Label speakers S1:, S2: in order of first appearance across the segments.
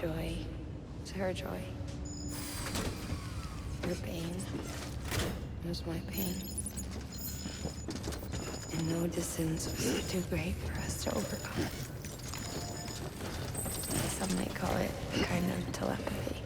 S1: Joy is her joy. Her pain was my pain. And no distance was too great for us to overcome. Some might call it a kind of telepathy.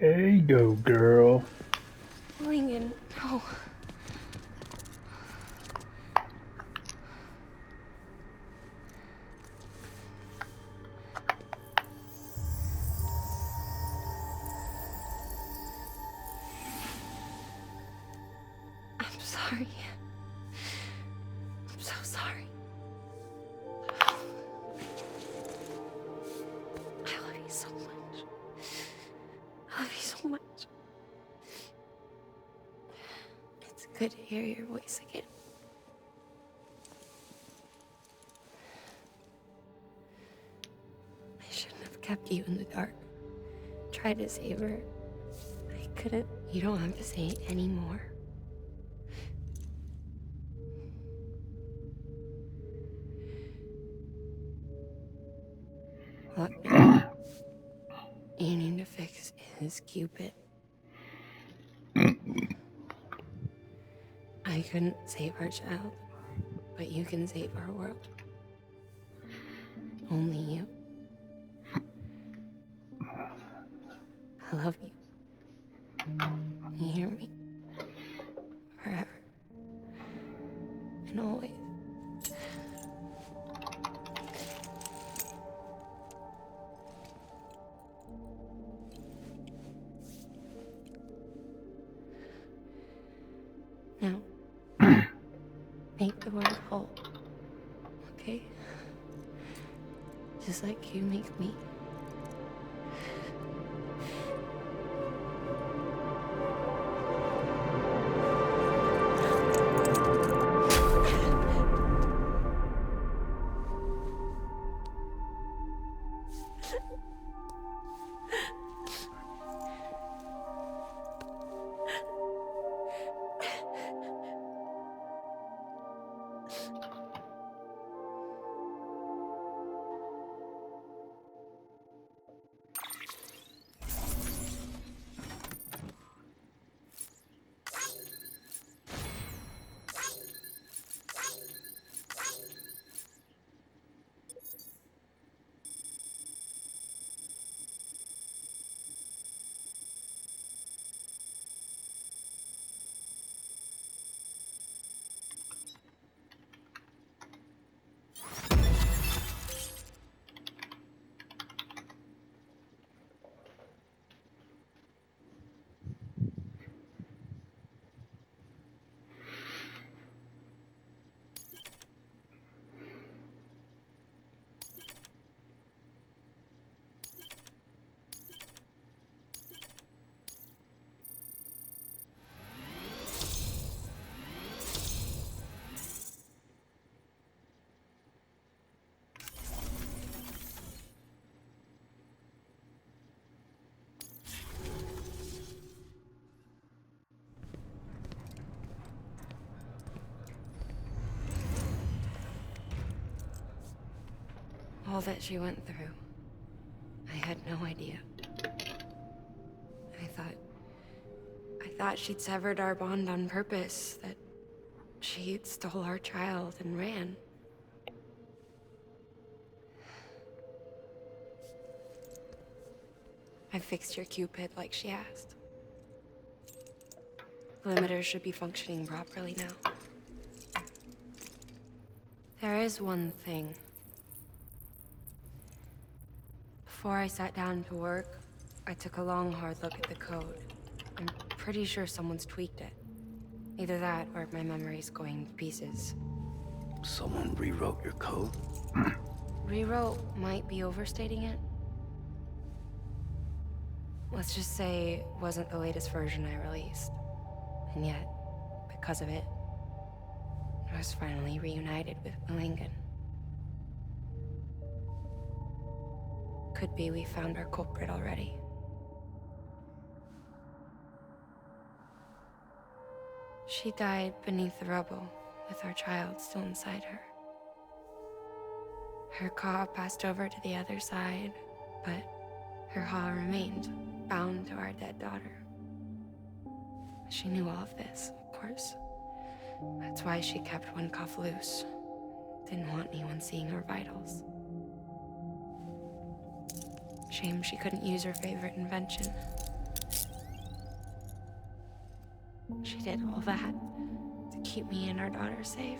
S2: There you go, girl.
S1: Lincoln, no. I'm sorry. I'm so sorry. I love you so much. I love you so much. It's good to hear your voice again. I shouldn't have kept you in the dark. Tried to save her. I couldn't. You don't have to say it anymore. Look, you need to fix his Cupid. I couldn't save our child, but you can save our world. Only you. I love you. You hear me? Forever. And always. Now, make the world whole. Okay? Just like you make me. All that she went through, I had no idea. I thought she'd severed our bond on purpose, that she stole our child and ran. I fixed your Cupid like she asked. The limiter should be functioning properly now. There is one thing. Before I sat down to work, I took a long, hard look at the code. I'm pretty sure someone's tweaked it. Either that, or my memory's going to pieces.
S3: Someone rewrote your code?
S1: Rewrote might be overstating it. let's just say, wasn't the latest version I released. And yet, because of it, I was finally reunited with Malingan. Could be we found our culprit already. She died beneath the rubble, with our child still inside her. Her Ka passed over to the other side, but her Ha remained, bound to our dead daughter. She knew all of this, of course. That's why she kept one cuff loose. Didn't want anyone seeing her vitals. Shame she couldn't use her favorite invention. She did all that to keep me and our daughter safe.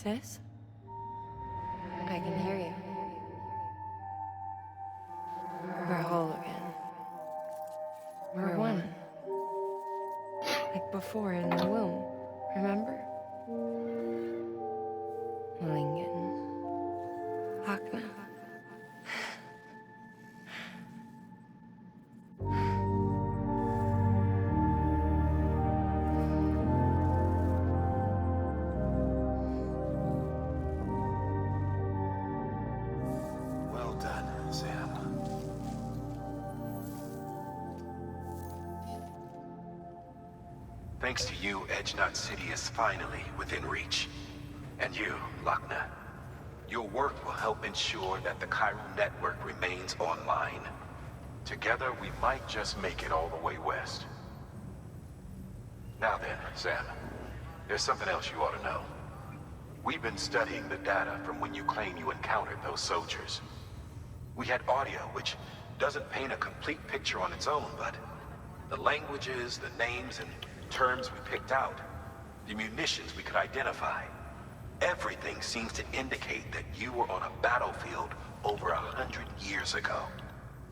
S1: Sis? I can hear you. We're whole again. We're one. Like before in the womb. Remember? Lingen. Akna.
S3: Well done, Sam. Thanks to you, Edgenut City is finally within reach. And you, Lochna. Your work will help ensure that the Chiral network remains online. Together, we might just make it all the way west. Now then, Sam, there's something else you ought to know. We've been studying the data from when you claim you encountered those soldiers. We had audio, which doesn't paint a complete picture on its own, but the languages, the names, and terms we picked out, the munitions we could identify, everything seems to indicate that you were on a battlefield over 100 years ago.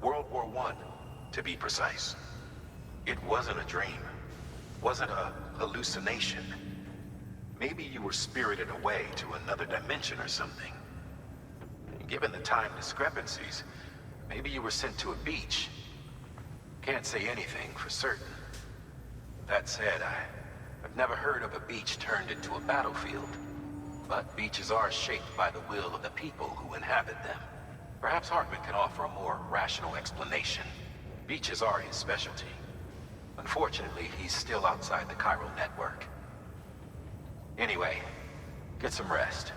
S3: World War I, to be precise. It wasn't a dream. Wasn't a hallucination. Maybe you were spirited away to another dimension or something. Given the time discrepancies, maybe you were sent to a beach. Can't say anything for certain. That said, I've never heard of a beach turned into a battlefield. But beaches are shaped by the will of the people who inhabit them. Perhaps Hartman can offer a more rational explanation. Beaches are his specialty. Unfortunately, he's still outside the Chiral network. Anyway, get some rest.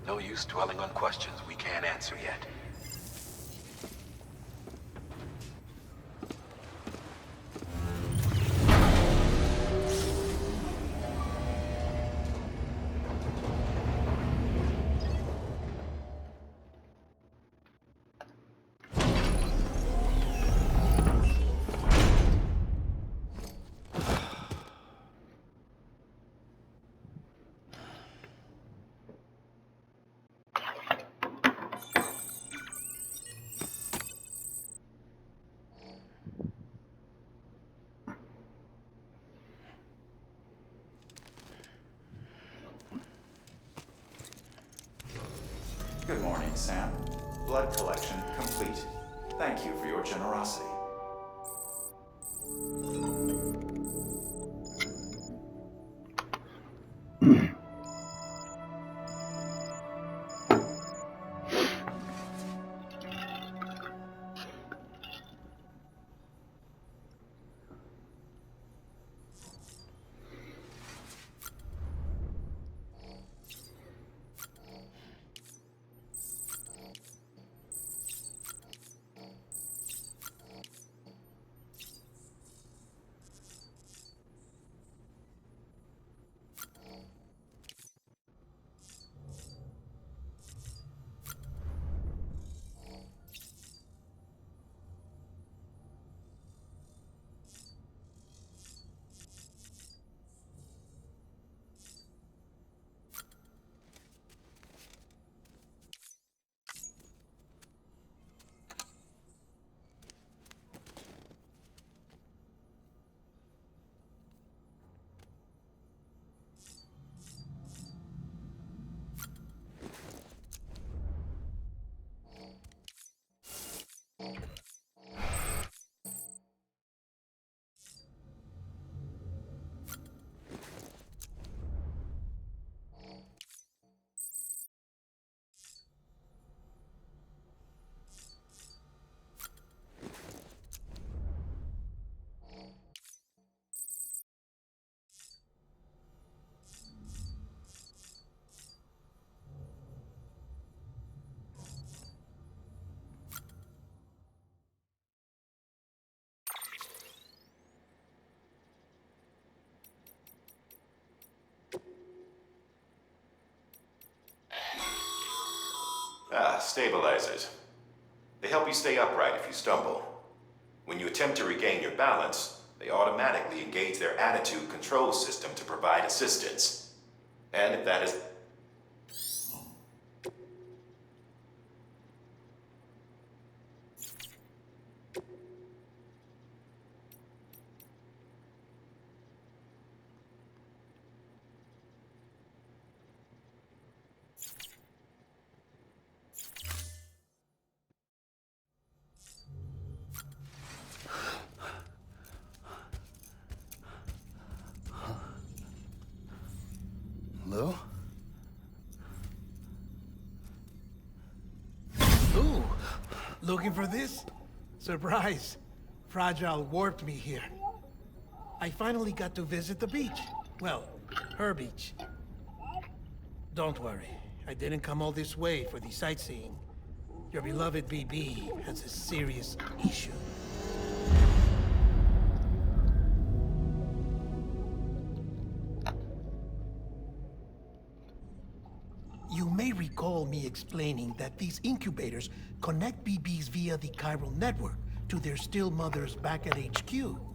S3: No use dwelling on questions we can't answer yet.
S4: Good morning, Sam. Blood collection complete. Thank you for your generosity. Stabilizers. They help you stay upright if you stumble. When you attempt to regain your balance, they automatically engage their attitude control system to provide assistance. And if that is...
S5: Lou?
S6: Ooh, looking for this? Surprise. Fragile warped me here. I finally got to visit the beach. Well, her beach. Don't worry, I didn't come all this way for the sightseeing. Your beloved BB has a serious issue. You may recall me explaining that these incubators connect BBs via the chiral network to their still mothers back at HQ.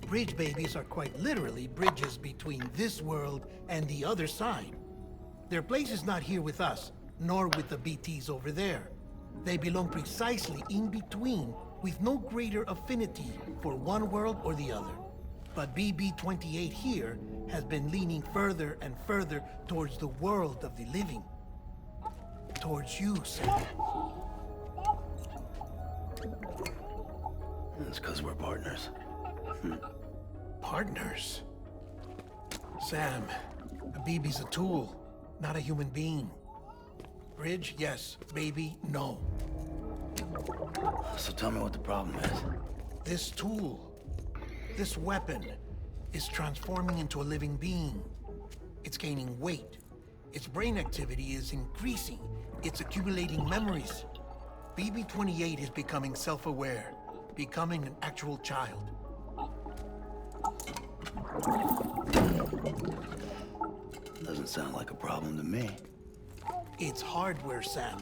S6: Bridge babies are quite literally bridges between this world and the other side. Their place is not here with us, nor with the BTs over there. They belong precisely in between, with no greater affinity for one world or the other. But BB-28 here has been leaning further and further towards the world of the living. Towards you, Sam.
S5: It's because we're partners.
S6: Partners? Sam, a BB's a tool, not a human being. Bridge, yes. Baby, no.
S5: So tell me what the problem is.
S6: This tool, this weapon, is transforming into a living being. It's gaining weight. Its brain activity is increasing. It's accumulating memories. BB-28 is becoming self-aware, becoming an actual child.
S5: Doesn't sound like a problem to me.
S6: It's hardware, Sam.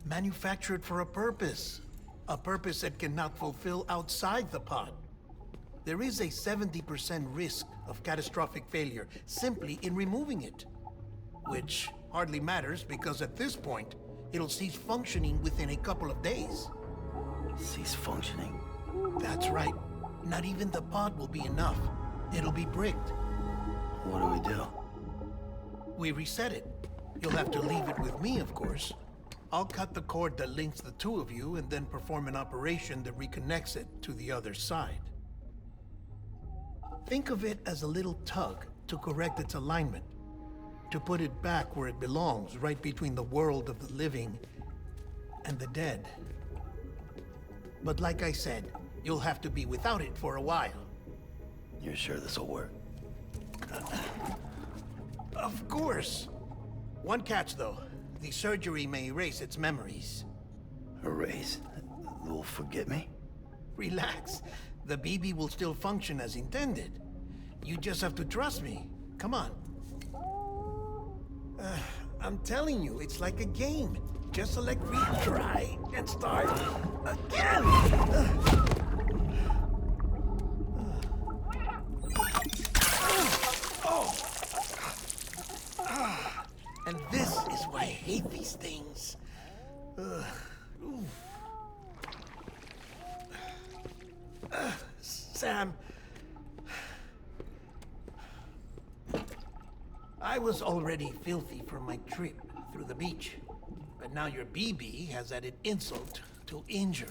S6: Manufactured for a purpose. A purpose it cannot fulfill outside the pod. There is a 70% risk of catastrophic failure simply in removing it. Which hardly matters because at this point, it'll cease functioning within a couple of days.
S5: Cease functioning?
S6: That's right. Not even the pod will be enough. It'll be bricked.
S5: What do we do?
S6: We reset it. You'll have to leave it with me, of course. I'll cut the cord that links the two of you and then perform an operation that reconnects it to the other side. Think of it as a little tug to correct its alignment, to put it back where it belongs, right between the world of the living and the dead. But like I said, you'll have to be without it for a while.
S5: You're sure this'll work?
S6: Of course. One catch, though. The surgery may erase its memories.
S5: Erase? Will forget me?
S6: Relax. The BB will still function as intended. You just have to trust me. Come on. I'm telling you, it's like a game. Just select retry and start again. And this is why I hate these things. Sam, I was already filthy from my trip through the beach, but now your BB has added insult to injury.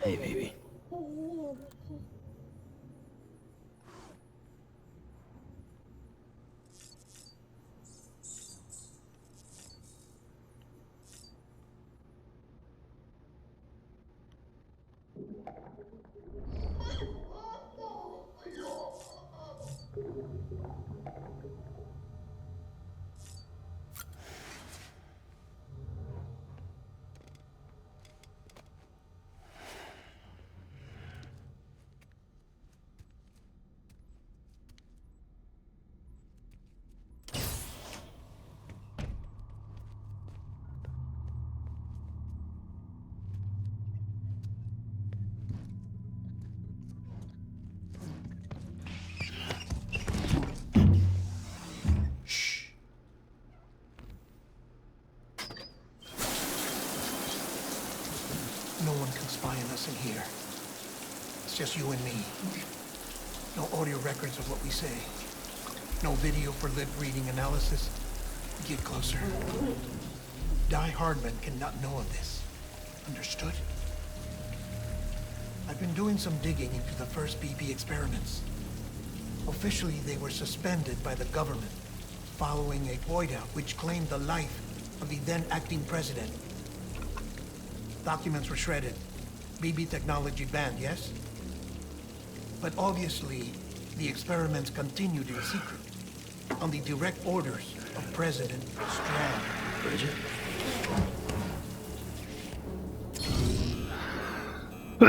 S5: Hey, baby.
S6: us in here. It's just you and me. No audio records of what we say. No video for lip-reading analysis. Get closer. Die Hardman cannot know of this. Understood? I've been doing some digging into the first BB experiments. Officially, they were suspended by the government, following a void out which claimed the life of the then acting president. Documents were shredded. BB technology banned, yes? But obviously, the experiments continued in secret, on the direct orders of President Strand.
S5: Bridget?
S6: The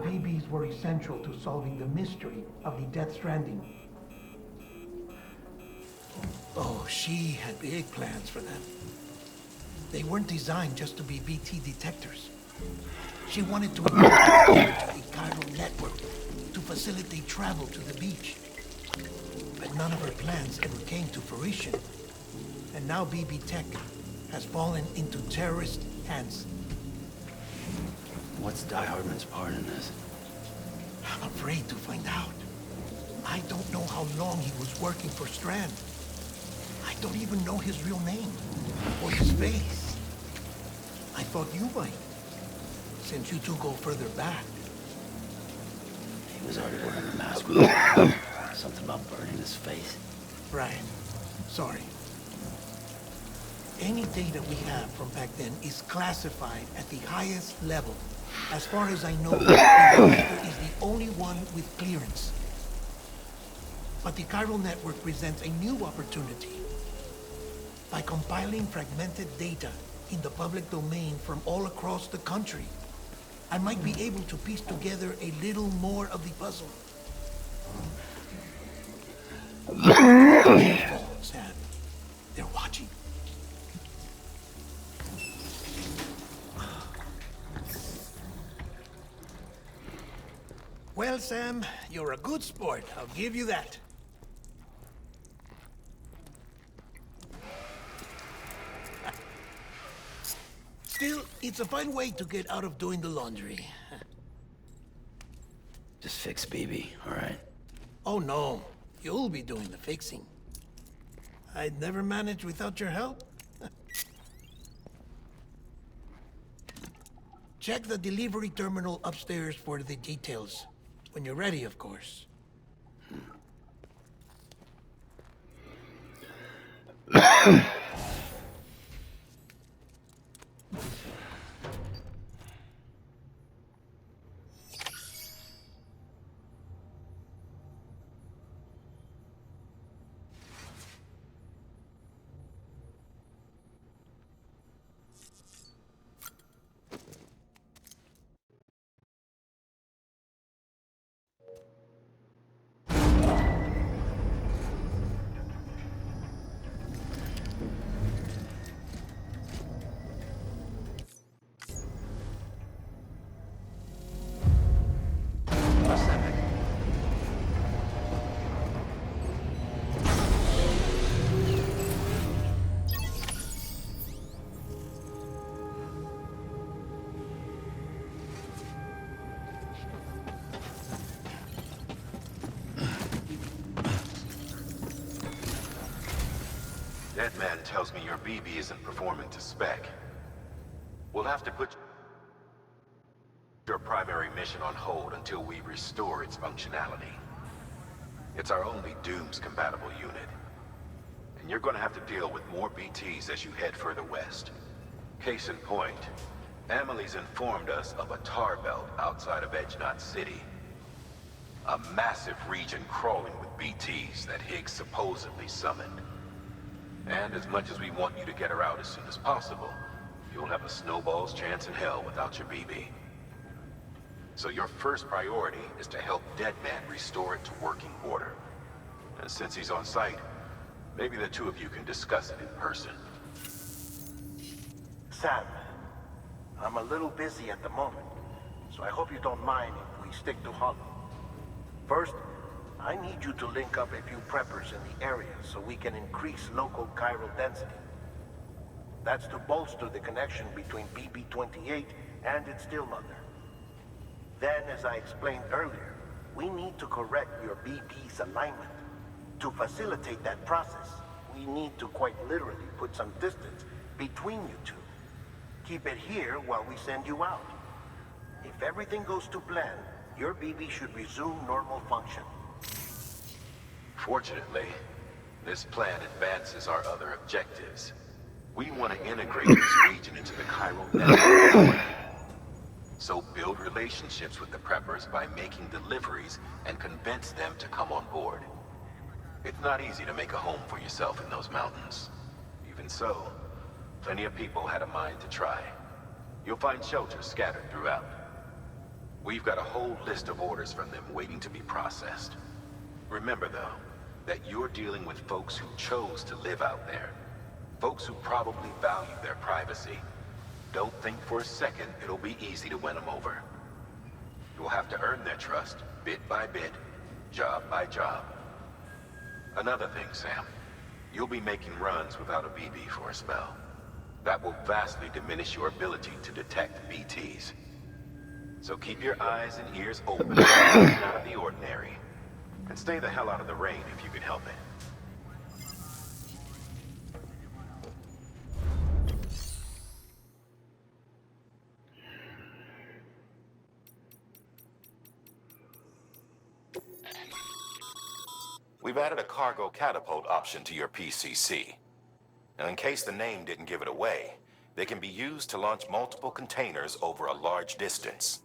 S6: BBs were essential to solving the mystery of the Death Stranding. Oh, she had big plans for them. They weren't designed just to be BT detectors. She wanted to incorporate a chiral network to facilitate travel to the beach. But none of her plans ever came to fruition. And now BB Tech has fallen into terrorist hands.
S5: What's Die Hardman's part in this?
S6: I'm afraid to find out. I don't know how long he was working for Strand. I don't even know his real name or his face. I thought you might, since you two go further back.
S5: He was already wearing a mask. Something about burning his face.
S6: Right. Sorry. Any data we have from back then is classified at the highest level. As far as I know, the director is the only one with clearance. But the chiral network presents a new opportunity. By compiling fragmented data in the public domain from all across the country, I might be able to piece together a little more of the puzzle. Careful, Sam. They're watching. Well, Sam, you're a good sport. I'll give you that. Still, it's a fun way to get out of doing the laundry.
S5: Just fix BB, all right?
S6: Oh, no. You'll be doing the fixing. I'd never manage without your help. Check the delivery terminal upstairs for the details. When you're ready, of course.
S3: That man tells me your BB isn't performing to spec. We'll have to put your primary mission on hold until we restore its functionality. It's our only Dooms-compatible unit. And you're gonna have to deal with more BTs as you head further west. Case in point, Amelie's informed us of a tar belt outside of Edgenot City. A massive region crawling with BTs that Higgs supposedly summoned. And as much as we want you to get her out as soon as possible, you'll have a snowball's chance in hell without your BB. So your first priority is to help Deadman restore it to working order. And since he's on site, maybe the two of you can discuss it in person.
S7: Sam, I'm a little busy at the moment, so I hope you don't mind if we stick to Hollow. First, I need you to link up a few preppers in the area so we can increase local chiral density. That's to bolster the connection between BB-28 and its still mother. Then, as I explained earlier, we need to correct your BP's alignment. To facilitate that process, we need to quite literally put some distance between you two. Keep it here while we send you out. If everything goes to plan, your BB should resume normal function.
S3: Fortunately, this plan advances our other objectives. We want to integrate this region into the chiral network. So build relationships with the preppers by making deliveries and convince them to come on board. It's not easy to make a home for yourself in those mountains. Even so, plenty of people had a mind to try. You'll find shelters scattered throughout. We've got a whole list of orders from them waiting to be processed. Remember, though, that you're dealing with folks who chose to live out there. Folks who probably value their privacy. Don't think for a second it'll be easy to win them over. You'll have to earn their trust, bit by bit, job by job. Another thing, Sam. You'll be making runs without a BB for a spell. That will vastly diminish your ability to detect BTs. So keep your eyes and ears open for anything out of the ordinary. And stay the hell out of the rain if you can help it.
S4: We've added a cargo catapult option to your PCC. Now, in case the name didn't give it away, they can be used to launch multiple containers over a large distance.